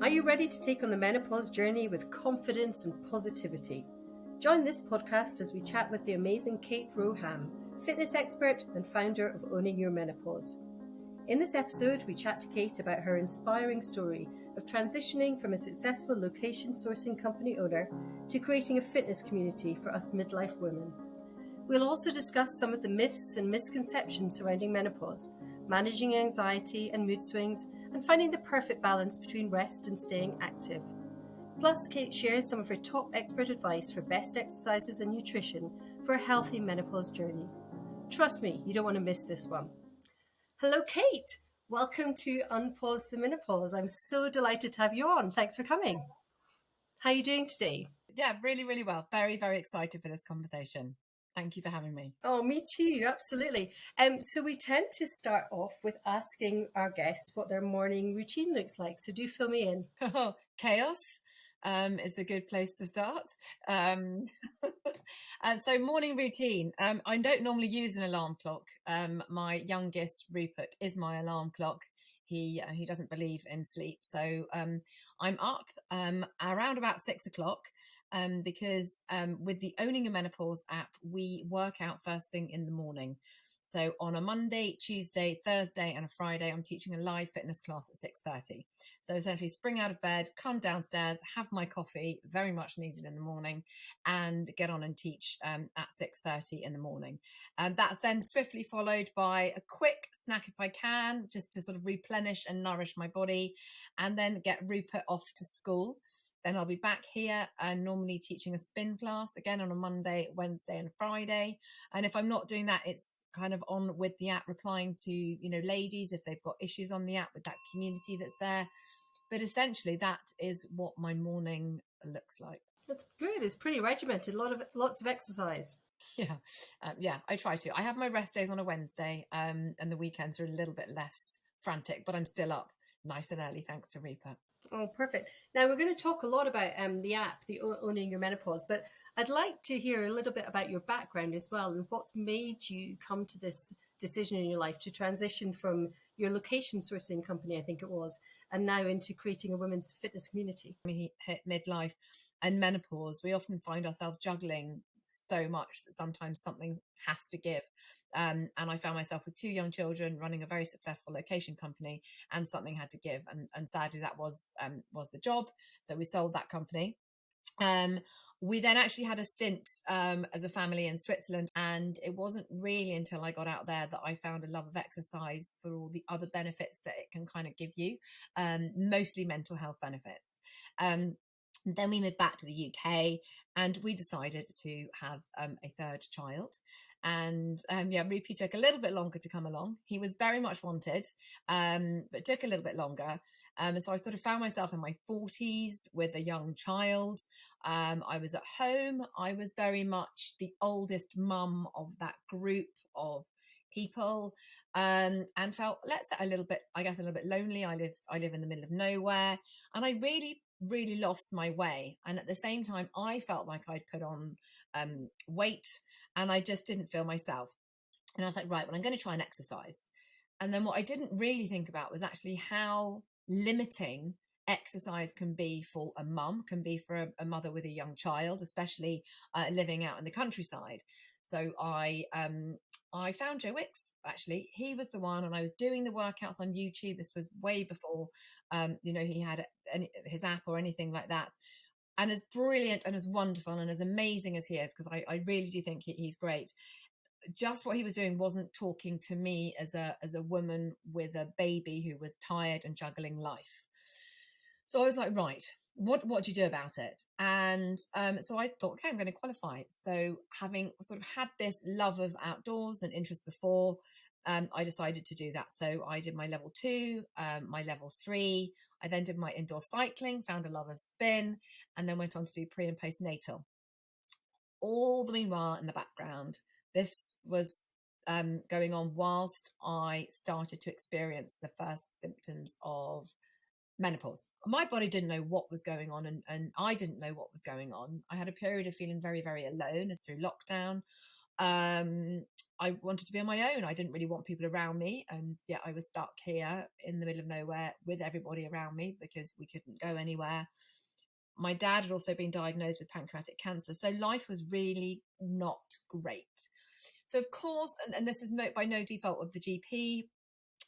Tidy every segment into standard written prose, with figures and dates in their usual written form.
Are you ready to take on the menopause journey with confidence and positivity? Join this podcast as we chat with the amazing Kate Rowe-Ham, fitness expert and founder of Owning Your Menopause. In this episode, we chat to Kate about her inspiring story of transitioning from a successful location sourcing company owner to creating a fitness community for us midlife women. We'll also discuss some of the myths and misconceptions surrounding menopause, managing anxiety and mood swings, and finding the perfect balance between rest and staying active. Plus, Kate shares some of her top expert advice for best exercises and nutrition for a healthy menopause journey. Trust me, you don't want to miss this one. Hello, Kate. Welcome to Unpause the Menopause. I'm so delighted to have you on. Thanks for coming. How are you doing today? Yeah, really, really well. Very, very excited for this conversation. Thank you for having me. Oh, me too. Absolutely. So we tend to start off with asking our guests what their morning routine looks like. So do fill me in. Chaos is a good place to start. And so morning routine. I don't normally use an alarm clock. My youngest, Rupert, is my alarm clock. He doesn't believe in sleep. So I'm up around about 6 o'clock. Because with the Owning Your Menopause app, we work out first thing in the morning. So on a Monday, Tuesday, Thursday and a Friday, I'm teaching a live fitness class at 6:30. So essentially spring out of bed, come downstairs, have my coffee, very much needed in the morning, and get on and teach at 6:30 in the morning. That's then swiftly followed by a quick snack if I can, just to sort of replenish and nourish my body, and then get Rupert off to school. Then I'll be back here and normally teaching a spin class again on a Monday, Wednesday and Friday. And if I'm not doing that, it's kind of on with the app, replying to, ladies, if they've got issues on the app with that community that's there. But essentially that is what my morning looks like. That's good. It's pretty regimented. Lots of exercise. Yeah, I try to. I have my rest days on a Wednesday and the weekends are a little bit less frantic, but I'm still up nice and early thanks to Rupert. Oh, perfect. Now we're going to talk a lot about the app, the Owning Your Menopause, but I'd like to hear a little bit about your background as well and what's made you come to this decision in your life to transition from your location sourcing company, I think it was, and now into creating a women's fitness community. When we hit midlife and menopause, we often find ourselves juggling so much that sometimes something has to give. And I found myself with 2 young children running a very successful location company, and something had to give. And sadly, that was the job. So we sold that company. We then actually had a stint as a family in Switzerland, and it wasn't really until I got out there that I found a love of exercise for all the other benefits that it can kind of give you, mostly mental health benefits. Then we moved back to the UK and we decided to have a third child. And Rupy took a little bit longer to come along. He was very much wanted, but took a little bit longer. So I sort of found myself in my 40s with a young child. I was at home. I was very much the oldest mum of that group of people, and felt a little bit lonely. I live in the middle of nowhere, and I really lost my way. And at the same time, I felt like I'd put on weight and I just didn't feel myself. And I was like, right, well, I'm going to try and exercise. And then what I didn't really think about was actually how limiting exercise can be for a mum, can be for a mother with a young child, especially living out in the countryside. So I found Joe Wicks, actually. He was the one, and I was doing the workouts on YouTube. This was way before, he had his app or anything like that. And as brilliant and as wonderful and as amazing as he is, because I really do think he's great, just what he was doing wasn't talking to me as a woman with a baby who was tired and juggling life. So I was like, right, what do you do about it? And so I thought, okay, I'm going to qualify. So having sort of had this love of outdoors and interest before, I decided to do that. So I did my level 2, my level 3. I then did my indoor cycling, found a love of spin, and then went on to do pre and postnatal. All the meanwhile, in the background, this was going on whilst I started to experience the first symptoms of menopause. My body didn't know what was going on, and I didn't know what was going on. I had a period of feeling very, very alone as through lockdown. I wanted to be on my own. I didn't really want people around me. And yet I was stuck here in the middle of nowhere with everybody around me because we couldn't go anywhere. My dad had also been diagnosed with pancreatic cancer. So life was really not great. So of course, and this is by no default of the GP,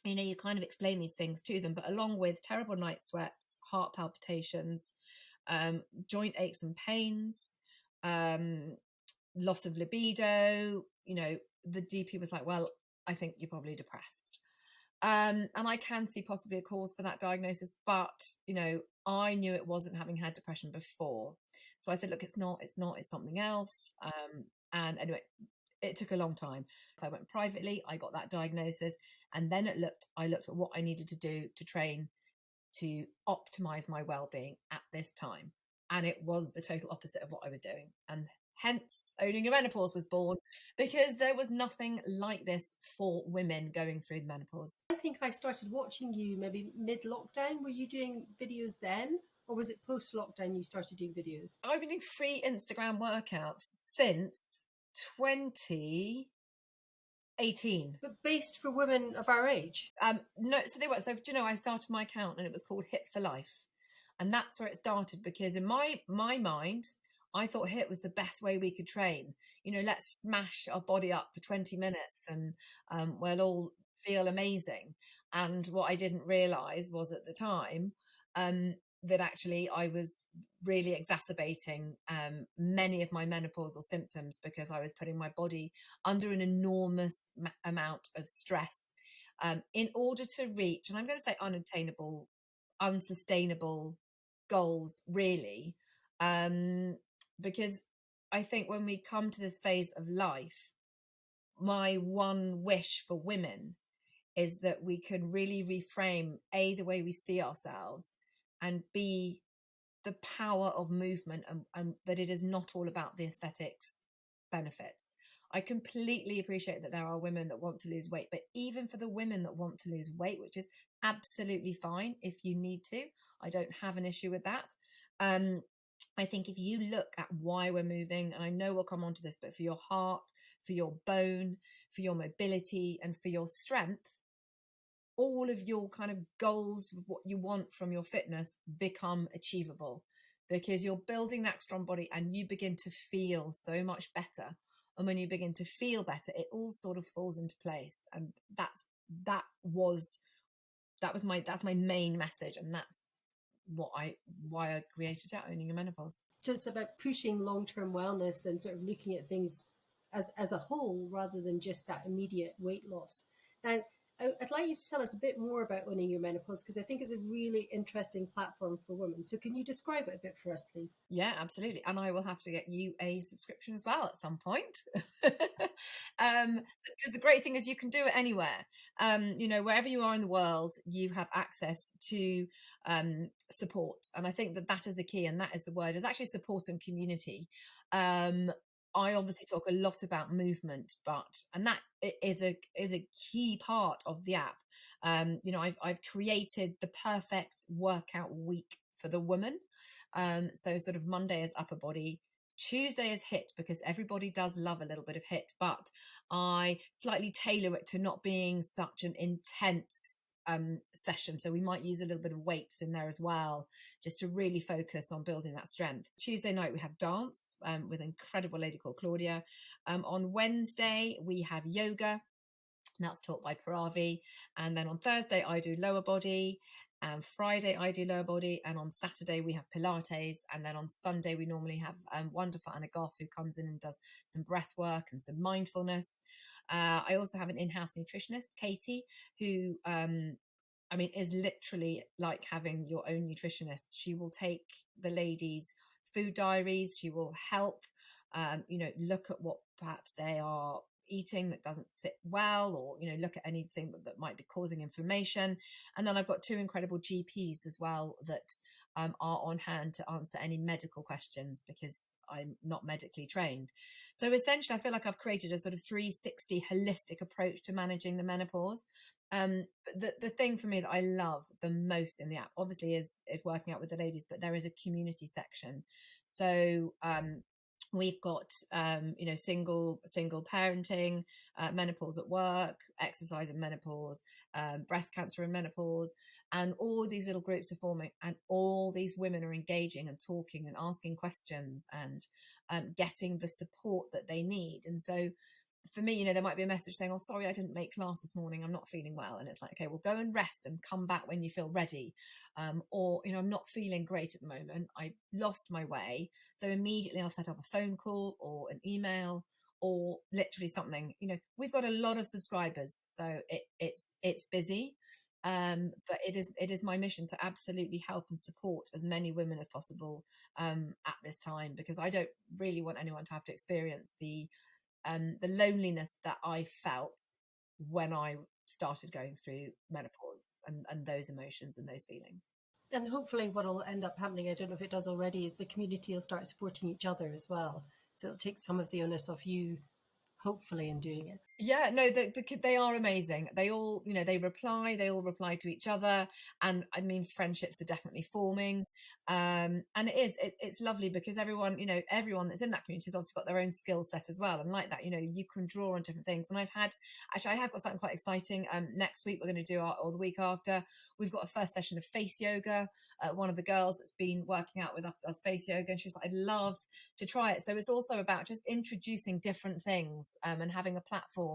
you kind of explain these things to them, but along with terrible night sweats, heart palpitations, joint aches and pains, loss of libido, the GP was like, well, I think you're probably depressed. And I can see possibly a cause for that diagnosis, but, I knew it wasn't, having had depression before. So I said, look, it's something else. And anyway, it took a long time. I went privately, I got that diagnosis, and then I looked at what I needed to do to train to optimize my well-being at this time. And it was the total opposite of what I was doing. And hence Owning Your Menopause was born, because there was nothing like this for women going through the menopause. I think I started watching you maybe mid-lockdown. Were you doing videos then? Or was it post-lockdown you started doing videos? I've been doing free Instagram workouts since 2018. But based for women of our age? No, so they were. So, I started my account and it was called Hit for Life. And that's where it started, because in my mind, I thought HIIT was the best way we could train. Let's smash our body up for 20 minutes and we'll all feel amazing. And what I didn't realize was at the time that actually I was really exacerbating many of my menopausal symptoms, because I was putting my body under an enormous amount of stress in order to reach, and I'm going to say unattainable, unsustainable goals, really. Because I think when we come to this phase of life, my one wish for women is that we can really reframe the way we see ourselves, and B, the power of movement, and that it is not all about the aesthetics benefits. I completely appreciate that there are women that want to lose weight, but even for the women that want to lose weight, which is absolutely fine if you need to, I don't have an issue with that. I think if you look at why we're moving, and I know we'll come on to this, but for your heart, for your bone, for your mobility, and for your strength, all of your kind of goals, what you want from your fitness, become achievable, because you're building that strong body and you begin to feel so much better. And when you begin to feel better, it all sort of falls into place. And that's my main message. And that's why I created it, Owning Your Menopause. So it's about pushing long-term wellness and sort of looking at things as a whole, rather than just that immediate weight loss. Now, I'd like you to tell us a bit more about Owning Your Menopause, because I think it's a really interesting platform for women. So can you describe it a bit for us, please? Yeah, absolutely. And I will have to get you a subscription as well at some point. Because the great thing is you can do it anywhere. Wherever you are in the world, you have access to support. And I think that is the key, and that is the word. It's actually support and community. I obviously talk a lot about movement, and that is a key part of the app. I've created the perfect workout week for the woman. So sort of Monday is upper body, Tuesday is HIIT, because everybody does love a little bit of HIIT, but I slightly tailor it to not being such an intense session. So we might use a little bit of weights in there as well, just to really focus on building that strength. Tuesday night, we have dance with an incredible lady called Claudia. On Wednesday, we have yoga. And that's taught by Paravi. And then on Thursday, I do lower body. And Friday, I do lower body. And on Saturday, we have Pilates. And then on Sunday, we normally have wonderful Anna Goff, who comes in and does some breath work and some mindfulness. I also have an in-house nutritionist, Katie, who is literally like having your own nutritionist. She will take the ladies' food diaries. She will help, look at what perhaps they are eating that doesn't sit well, or look at anything that might be causing inflammation. And then I've got two incredible GPs as well that are on hand to answer any medical questions, because I'm not medically trained. So essentially, I feel like I've created a sort of 360 holistic approach to managing the menopause. But the thing for me that I love the most in the app, obviously, is working out with the ladies, but there is a community section. So We've got, single parenting, menopause at work, exercise in menopause, breast cancer in menopause, and all these little groups are forming, and all these women are engaging and talking and asking questions and getting the support that they need. And so for me, there might be a message saying, oh, sorry, I didn't make class this morning. I'm not feeling well. And it's like, okay, well, go and rest and come back when you feel ready. Or, I'm not feeling great at the moment. I lost my way. So immediately I'll set up a phone call or an email or literally something. We've got a lot of subscribers, so it's busy. But it is my mission to absolutely help and support as many women as possible at this time, because I don't really want anyone to have to experience the loneliness that I felt when I started going through menopause, and those emotions and those feelings. And hopefully what will end up happening, I don't know if it does already, is the community will start supporting each other as well. So it'll take some of the onus off you, hopefully, in doing it. Yeah, no, they are amazing. They all, they all reply to each other. And I mean, friendships are definitely forming. And it's lovely because everyone that's in that community has also got their own skill set as well. And like that, you can draw on different things. And I have got something quite exciting. Next week, we're going to do or the week after, we've got a first session of face yoga. One of the girls that's been working out with us does face yoga, and she's like, I'd love to try it. So it's also about just introducing different things and having a platform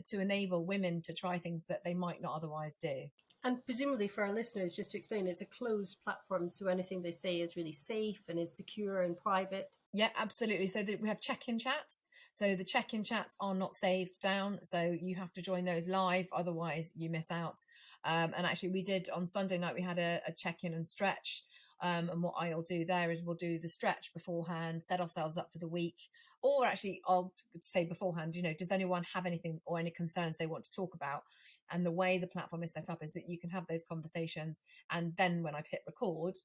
to enable women to try things that they might not otherwise do. And presumably for our listeners, just to explain, it's a closed platform, so anything they say is really safe and is secure and private. Yeah, absolutely. So we have check-in chats. So the check-in chats are not saved down, so you have to join those live, otherwise you miss out. And actually we did on Sunday night, we had a check-in and stretch. And what I'll do there is we'll do the stretch beforehand, set ourselves up for the week. Or actually, I'll say beforehand, does anyone have anything or any concerns they want to talk about? And the way the platform is set up is that you can have those conversations. And then when I hit record,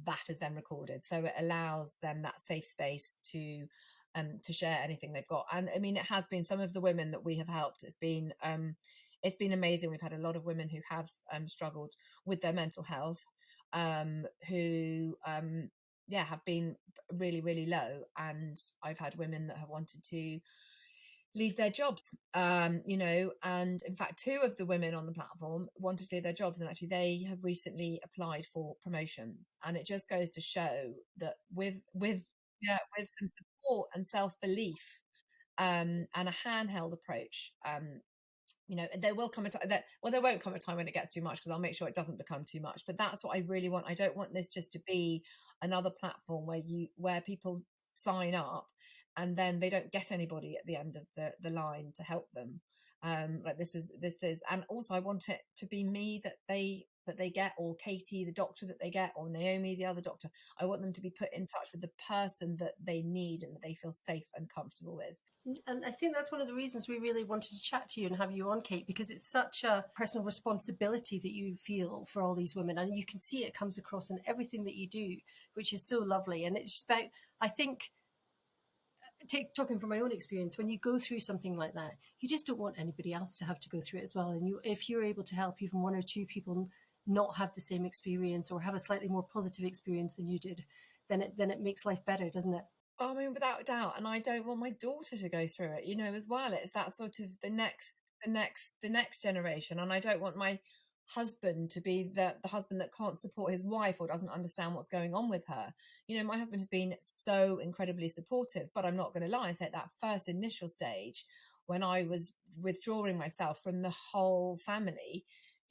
that is then recorded. So it allows them that safe space to share anything they've got. And I mean, it has been some of the women that we have helped. It's been amazing. We've had a lot of women who have struggled with their mental health, who have been really, really low. And I've had women that have wanted to leave their jobs, and in fact, two of the women on the platform wanted to leave their jobs, and actually they have recently applied for promotions. And it just goes to show that with some support and self-belief, and a handheld approach, there will come a time there won't come a time when it gets too much, because I'll make sure it doesn't become too much. But that's what I really want. I don't want this just to be another platform where people sign up and then they don't get anybody at the end of the line to help them. Like this is, and also I want it to be me that they get, or Katie, the doctor that they get, or Naomi, the other doctor. I want them to be put in touch with the person that they need and that they feel safe and comfortable with. And I think that's one of the reasons we really wanted to chat to you and have you on, Kate, because it's such a personal responsibility that you feel for all these women. And you can see it comes across in everything that you do, which is so lovely. And it's just about, I think, talking from my own experience, when you go through something like that, you just don't want anybody else to have to go through it as well. And if you're able to help even one or two people not have the same experience, or have a slightly more positive experience than you did, then it makes life better, doesn't it? I mean, without a doubt. And I don't want my daughter to go through it, as well. It's that sort of the next generation. And I don't want my husband to be the husband that can't support his wife or doesn't understand what's going on with her. My husband has been so incredibly supportive, but I'm not going to lie, I say at that first initial stage when I was withdrawing myself from the whole family,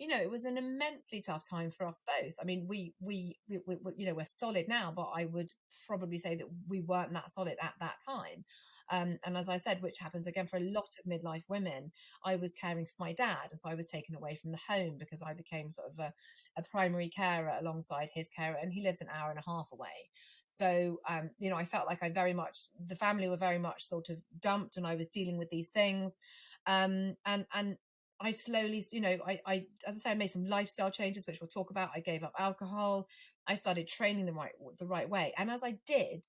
it was an immensely tough time for us both. I mean, we're solid now, but I would probably say that we weren't that solid at that time. And as I said, which happens again for a lot of midlife women, I was caring for my dad. And so I was taken away from the home because I became sort of a primary carer alongside his carer, and he lives an hour and a half away. So, I felt like the family were very much sort of dumped, and I was dealing with these things. And I slowly, I as I say, I made some lifestyle changes, which we'll talk about. I gave up alcohol. I started training the right way. And as I did,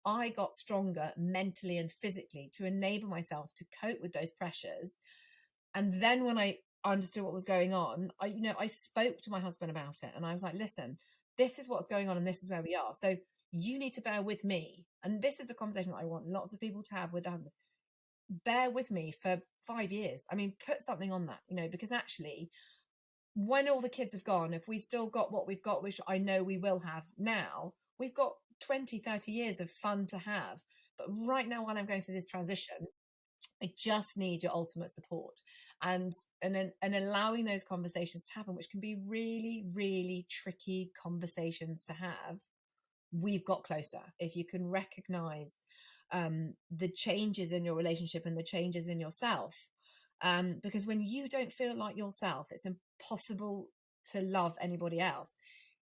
I got stronger mentally and physically to enable myself to cope with those pressures. And then when I understood what was going on, I spoke to my husband about it, and I was like, listen, this is what's going on and this is where we are. So you need to bear with me. And this is the conversation that I want lots of people to have with their husbands. Bear with me for 5 years. I mean, put something on that, because actually, when all the kids have gone, if we've still got what we've got, which I know we will have now, we've got 20, 30 years of fun to have. But right now, while I'm going through this transition, I just need your ultimate support, and allowing those conversations to happen, which can be really, really tricky conversations to have. We've got closer. If you can recognize the changes in your relationship and the changes in yourself, because when you don't feel like yourself, it's impossible to love anybody else.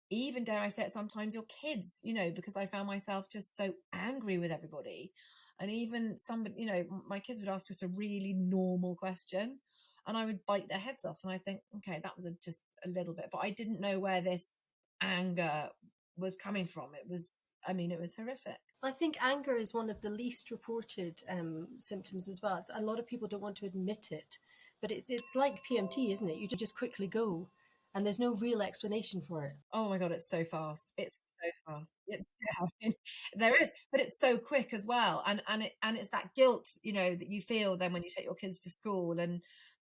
Even, dare I say it, sometimes your kids, because I found myself just so angry with everybody. And even somebody, my kids would ask just a really normal question and I would bite their heads off. And I think, okay, that was just a little bit, but I didn't know where this anger was coming from. It was horrific. I think anger is one of the least reported symptoms as well. A lot of people don't want to admit it, but it's like PMT, isn't it? You just quickly go and there's no real explanation for it. Oh my God, it's so fast. It's so fast. There is, but it's so quick as well. And it's that guilt, that you feel then when you take your kids to school, and,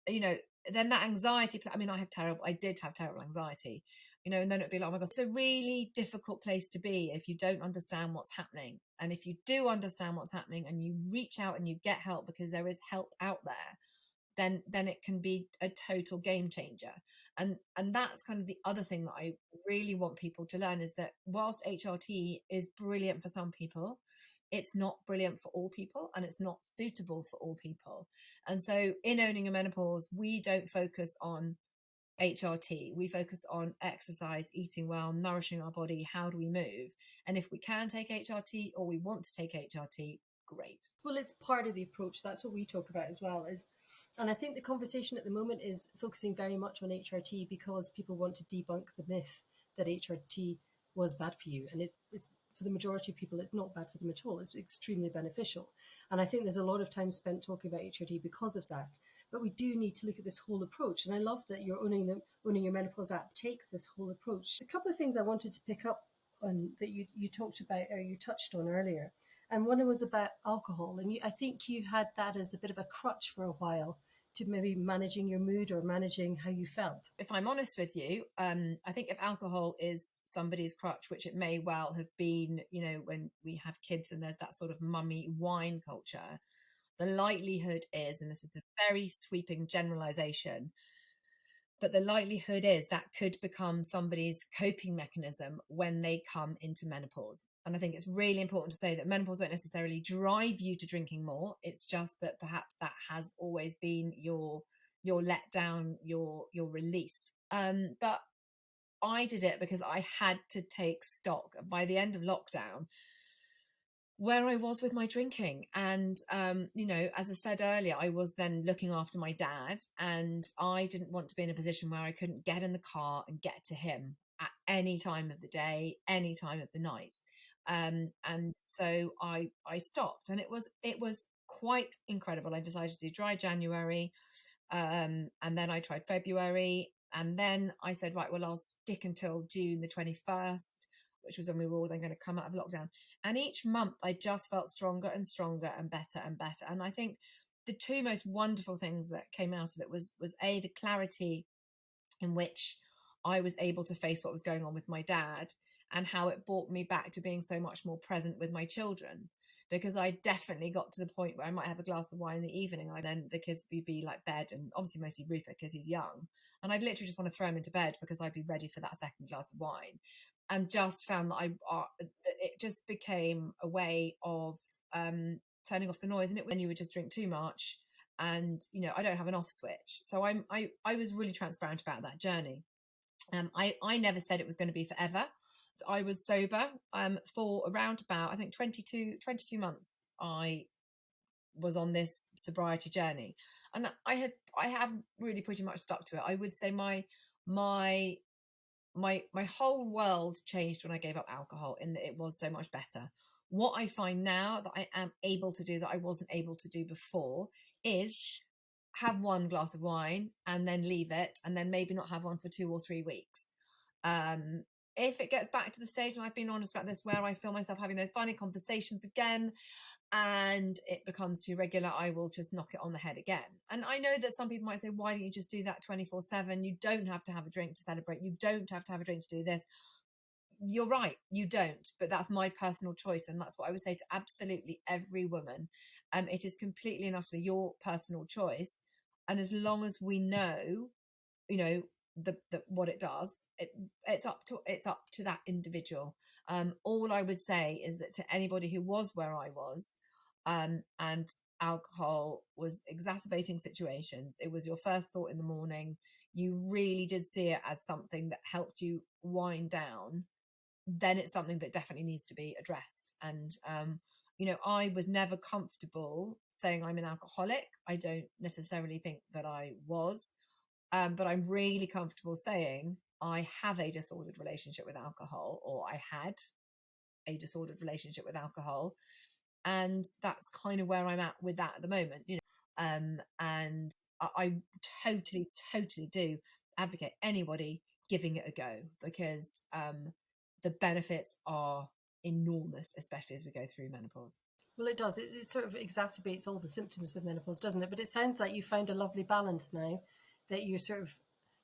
then that anxiety. I mean, I did have terrible anxiety, and then it'd be like, oh my God, it's a really difficult place to be if you don't understand what's happening. And if you do understand what's happening and you reach out and you get help, because there is help out there, then it can be a total game changer. And that's kind of the other thing that I really want people to learn, is that whilst HRT is brilliant for some people, it's not brilliant for all people, and it's not suitable for all people. And so in Owning Your Menopause, we don't focus on HRT. We focus on exercise, eating well, nourishing our body. How do we move? And if we can take HRT, or we want to take HRT, great. Well, it's part of the approach. That's what we talk about as well. And I think the conversation at the moment is focusing very much on HRT because people want to debunk the myth that HRT was bad for you. And it's for the majority of people, it's not bad for them at all. It's extremely beneficial. And I think there's a lot of time spent talking about HRT because of that. But we do need to look at this whole approach. And I love that your Owning Your Menopause app takes this whole approach. A couple of things I wanted to pick up on that you talked about, or you touched on earlier. And one was about alcohol. And I think you had that as a bit of a crutch for a while to maybe managing your mood or managing how you felt. If I'm honest with you, I think if alcohol is somebody's crutch, which it may well have been, when we have kids and there's that sort of mummy wine culture, the likelihood is, and this is a very sweeping generalization, but the likelihood is that could become somebody's coping mechanism when they come into menopause. And I think it's really important to say that menopause won't necessarily drive you to drinking more. It's just that perhaps that has always been your letdown, your release. But I did it because I had to take stock by the end of lockdown where I was with my drinking. And, as I said earlier, I was then looking after my dad, and I didn't want to be in a position where I couldn't get in the car and get to him at any time of the day, any time of the night. And so I stopped, and it was quite incredible. I decided to do dry January. And then I tried February, and then I said, right, well, I'll stick until June the 21st, which was when we were all then going to come out of lockdown. And each month I just felt stronger and stronger and better and better. And I think the two most wonderful things that came out of it was A, the clarity in which I was able to face what was going on with my dad, and how it brought me back to being so much more present with my children. Because I definitely got to the point where I might have a glass of wine in the evening, and then the kids would be like bed, and obviously mostly Rupert because he's young. And I'd literally just want to throw him into bed because I'd be ready for that second glass of wine. And just found that it just became a way of turning off the noise. And when you would just drink too much, and I don't have an off switch. So I was really transparent about that journey. I never said it was going to be forever. I was sober for around about, I think, 22 months. I was on this sobriety journey, and I have really pretty much stuck to it. I would say my whole world changed when I gave up alcohol, in that it was so much better. What I find now that I am able to do that I wasn't able to do before is have one glass of wine and then leave it, and then maybe not have one for 2 or 3 weeks. if it gets back to the stage, and I've been honest about this, where I feel myself having those funny conversations again and it becomes too regular, I will just knock it on the head again. And I know that some people might say, why don't you just do that 24/7? You don't have to have a drink to celebrate. You don't have to have a drink to do this. You're right, you don't, but that's my personal choice. And that's what I would say to absolutely every woman. It is completely and utterly your personal choice. And as long as we know, the what it does, it's up to that individual. All I would say is that to anybody who was where I was, and alcohol was exacerbating situations, it was your first thought in the morning, you really did see it as something that helped you wind down, then it's something that definitely needs to be addressed. And I was never comfortable saying I'm an alcoholic. I don't necessarily think that I was. But I'm really comfortable saying I have a disordered relationship with alcohol, or I had a disordered relationship with alcohol. And that's kind of where I'm at with that at the moment, and I totally, totally do advocate anybody giving it a go, because the benefits are enormous, especially as we go through menopause. Well, it does. It sort of exacerbates all the symptoms of menopause, doesn't it? But it sounds like you found a lovely balance now, that you're sort of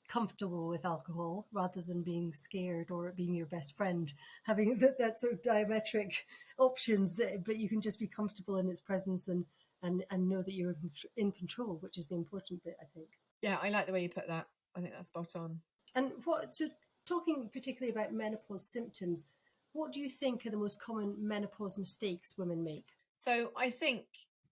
comfortable with alcohol rather than being scared or it being your best friend, having that sort of diametric options, but you can just be comfortable in its presence and know that you're in control, which is the important bit, I think. Yeah, I like the way you put that. I think that's spot on. And so talking particularly about menopause symptoms, what do you think are the most common menopause mistakes women make? So I think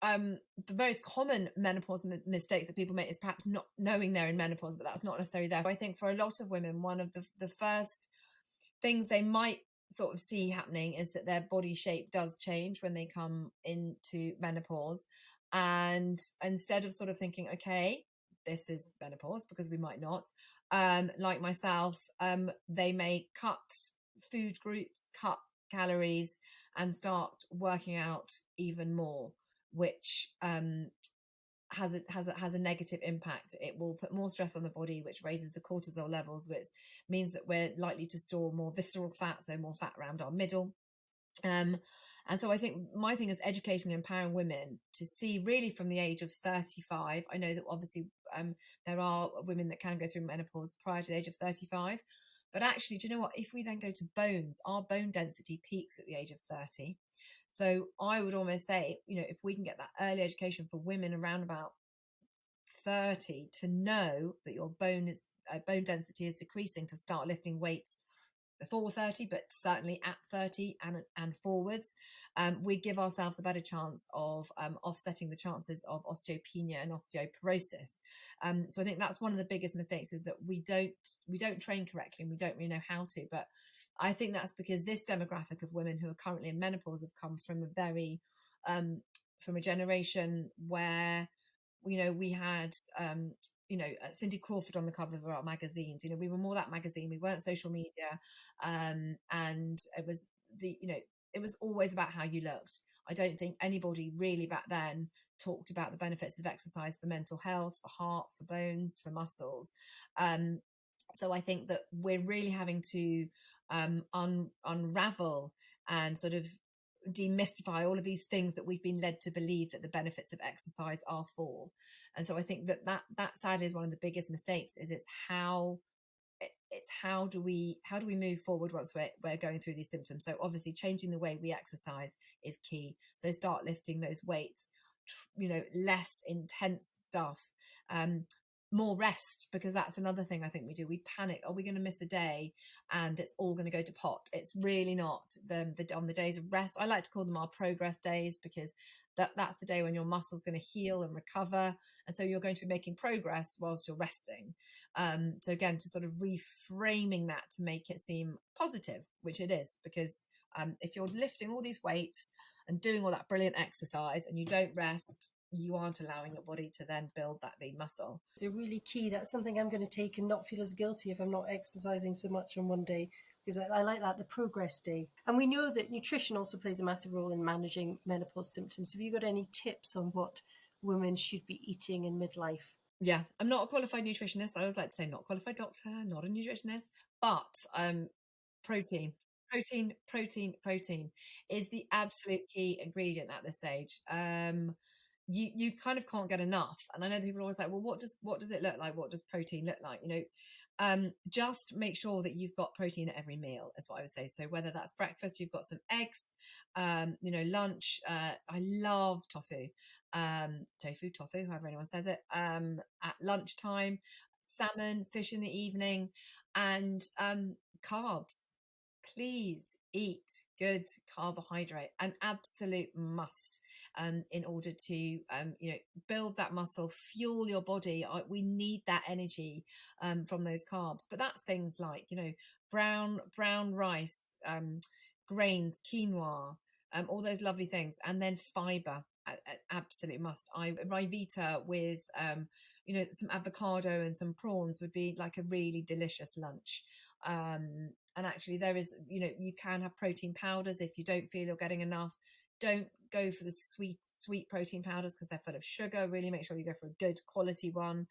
the most common menopause mistakes that people make is perhaps not knowing they're in menopause, but that's not necessarily there. I think for a lot of women, one of the first things they might sort of see happening is that their body shape does change when they come into menopause. And instead of sort of thinking, okay, this is menopause, because we might not, like myself, they may cut food groups, cut calories, and start working out even more, which has a negative impact. It will put more stress on the body, which raises the cortisol levels, which means that we're likely to store more visceral fat, so more fat around our middle. And so I think my thing is educating and empowering women to see, really from the age of 35. I know that obviously there are women that can go through menopause prior to the age of 35. But actually, do you know what? If we then go to bones, our bone density peaks at the age of 30. So I would almost say, if we can get that early education for women around about 30 to know that your bone density is decreasing, to start lifting weights before 30, but certainly at 30 and forwards, we give ourselves a better chance of offsetting the chances of osteopenia and osteoporosis. So I think that's one of the biggest mistakes, is that we don't train correctly and we don't really know how to. But I think that's because this demographic of women who are currently in menopause have come from from a generation where we had Cindy Crawford on the cover of our magazines. We were more that magazine. We weren't social media, and it was it was always about how you looked. I don't think anybody really back then talked about the benefits of exercise for mental health, for heart, for bones, for muscles. So I think that we're really having to unravel and sort of demystify all of these things that we've been led to believe that the benefits of exercise are for. And so I think that sadly is one of the biggest mistakes, is it's how do we move forward once we're going through these symptoms. So obviously changing the way we exercise is key. So start lifting those weights, less intense stuff, more rest, because that's another thing I think we do. We panic. Are we going to miss a day and it's all going to go to pot? It's really not. On the days of rest, I like to call them our progress days, because that's the day when your muscle's going to heal and recover. And so you're going to be making progress whilst you're resting. So again, to sort of reframing that to make it seem positive, which it is, because if you're lifting all these weights and doing all that brilliant exercise and you don't rest, you aren't allowing your body to then build that lean muscle. It's a really key. That's something I'm going to take and not feel as guilty if I'm not exercising so much on one day, because I like that, the progress day. And we know that nutrition also plays a massive role in managing menopause symptoms. Have you got any tips on what women should be eating in midlife? Yeah, I'm not a qualified nutritionist. I always like to say not qualified doctor, not a nutritionist, but Protein. Protein is the absolute key ingredient at this stage. You kind of can't get enough. And I know that people are always like, well, what does it look like? What does protein look like? Just make sure that you've got protein at every meal, is what I would say. So whether that's breakfast, you've got some eggs, lunch. I love tofu, however anyone says it. At lunchtime, salmon, fish in the evening, and carbs. Please eat good carbohydrate, an absolute must, in order to build that muscle, fuel your body. We need that energy from those carbs. But that's things like brown rice, grains, quinoa, all those lovely things, and then fiber, an absolute must. Rivita with some avocado and some prawns would be like a really delicious lunch. And actually there is, you can have protein powders if you don't feel you're getting enough. Don't go for the sweet protein powders because they're full of sugar. Really make sure you go for a good quality one,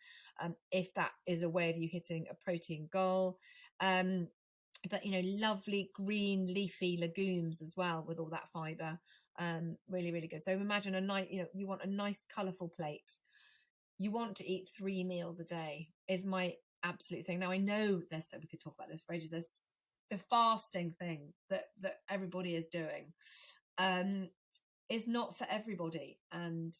if that is a way of you hitting a protein goal. But lovely green leafy legumes as well with all that fiber, really, really good. So imagine a night, you want a nice colourful plate. You want to eat 3 meals a day is my absolute thing. Now I know we could talk about this for ages. There's the fasting thing that everybody is doing, is not for everybody. And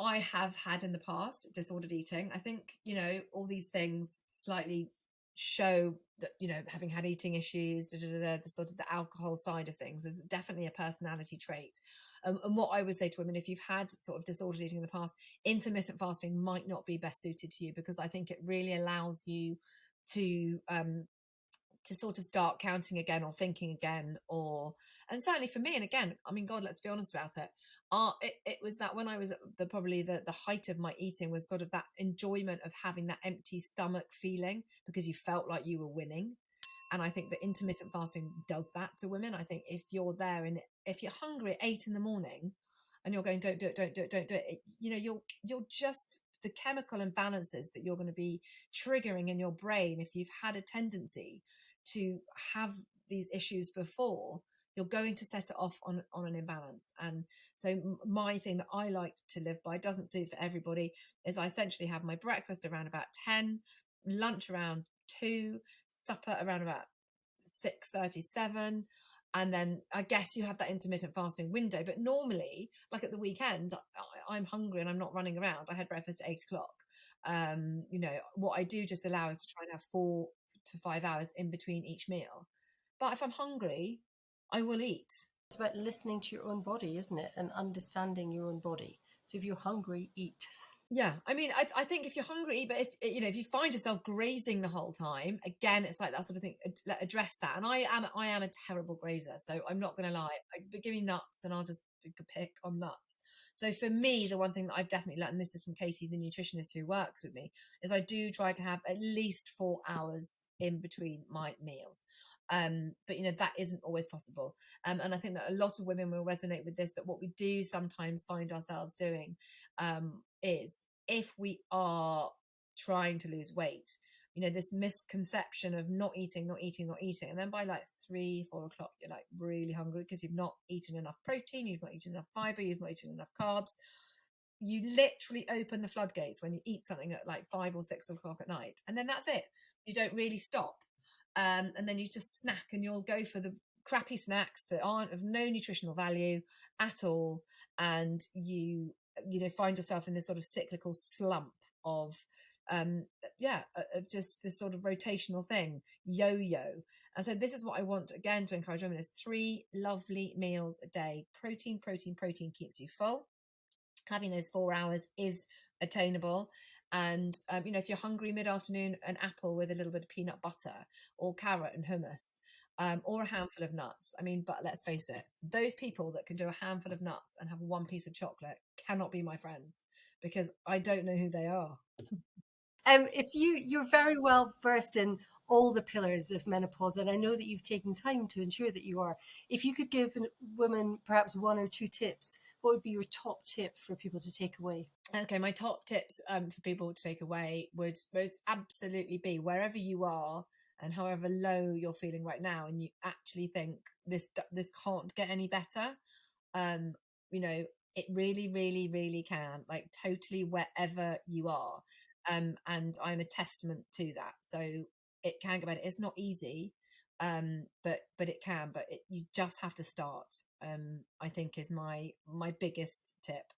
I have had in the past disordered eating. I think, all these things slightly show that, having had eating issues, the sort of the alcohol side of things is definitely a personality trait. And what I would say to women, if you've had sort of disordered eating in the past, intermittent fasting might not be best suited to you, because I think it really allows you to sort of start counting again or thinking again, and certainly for me, and again, I mean, God, let's be honest about it. It was that when I was at probably the height of my eating was sort of that enjoyment of having that empty stomach feeling because you felt like you were winning. And I think that intermittent fasting does that to women. I think if you're there and if you're hungry at 8 a.m. and you're going, don't do it, you're just, the chemical imbalances that you're going to be triggering in your brain, if you've had a tendency to have these issues before, you're going to set it off on an imbalance. And so my thing that I like to live by, doesn't suit for everybody, is I essentially have my breakfast around about 10, lunch around 2, supper around about 6:37, and then I guess you have that intermittent fasting window. But normally, like at the weekend, I'm hungry and I'm not running around. I had breakfast at 8 o'clock. What I do just allow is to try and have 4 to 5 hours in between each meal. But if I'm hungry, I will eat. It's about listening to your own body, isn't it? And understanding your own body. So if you're hungry, eat. Yeah, I mean, I think if you're hungry, but if you find yourself grazing the whole time, again, it's like that sort of thing. Address that. And I am a terrible grazer, so I'm not going to lie. Give me nuts, and I'll just pick on nuts. So for me, the one thing that I've definitely learned, and this is from Katie, the nutritionist who works with me, is I do try to have at least 4 hours in between my meals. But that isn't always possible. And I think that a lot of women will resonate with this, that what we do sometimes find ourselves doing, is if we are trying to lose weight, this misconception of not eating. And then by like 3, 4 o'clock, you're like really hungry because you've not eaten enough protein, you've not eaten enough fiber, you've not eaten enough carbs. You literally open the floodgates when you eat something at like 5 or 6 o'clock at night. And then that's it. You don't really stop. And then you just snack, and you'll go for the crappy snacks that aren't of no nutritional value at all. And you find yourself in this sort of cyclical slump of just this sort of rotational thing, yo-yo. And so this is what I want again to encourage women, is 3 lovely meals a day. Protein keeps you full. Having those 4 hours is attainable. And if you're hungry mid-afternoon, an apple with a little bit of peanut butter, or carrot and hummus, or a handful of nuts. I mean, but let's face it, those people that can do a handful of nuts and have 1 piece of chocolate cannot be my friends, because I don't know who they are. If you're very well versed in all the pillars of menopause, and I know that you've taken time to ensure that you are. If you could give women perhaps 1 or 2 tips, what would be your top tip for people to take away? Okay, my top tips for people to take away would most absolutely be, wherever you are, and however low you're feeling right now, and you actually think this can't get any better, you know, it really, really, really can, like totally wherever you are. And I'm a testament to that. So it can get better. It's not easy, but it can. But you just have to start. I think is my biggest tip.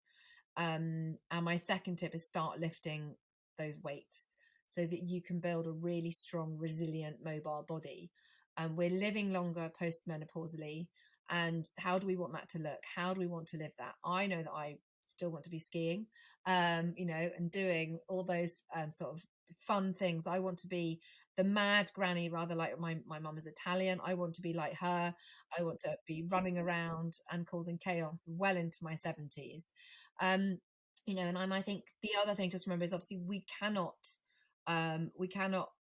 And my second tip is start lifting those weights so that you can build a really strong, resilient, mobile body. And we're living longer post-menopausally. And how do we want that to look? How do we want to live that? I know that I still want to be skiing, you know, and doing all those sort of fun things. I want to be the mad granny, rather like my mum is Italian. I want to be like her. I want to be running around and causing chaos well into my 70s. You know, and I think the other thing just remember is obviously we cannot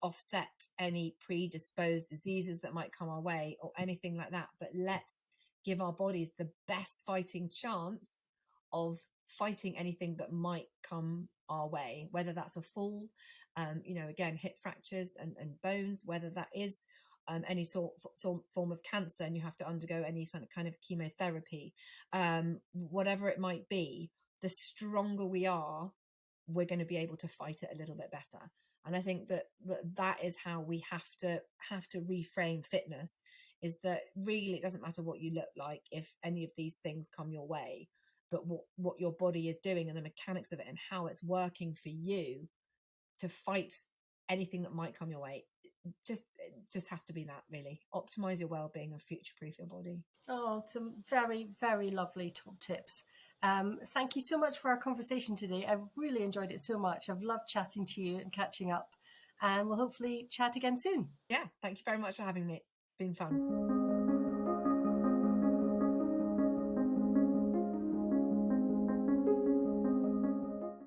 offset any predisposed diseases that might come our way or anything like that, but let's give our bodies the best fighting chance of fighting anything that might come our way, whether that's a fall, you know, again, hip fractures and bones, whether that is any form of cancer and you have to undergo any kind of chemotherapy, whatever it might be, the stronger we are, we're going to be able to fight it a little bit better. And I think that is how we have to reframe fitness, is that really it doesn't matter what you look like if any of these things come your way, but what your body is doing and the mechanics of it and how it's working for you to fight anything that might come your way. It just has to be that, really. Optimize your well-being and future-proof your body. Oh, some very, very lovely top tips. Thank you so much for our conversation today. I've really enjoyed it so much. I've loved chatting to you and catching up, and we'll hopefully chat again soon. Yeah, thank you very much for having me. It's been fun.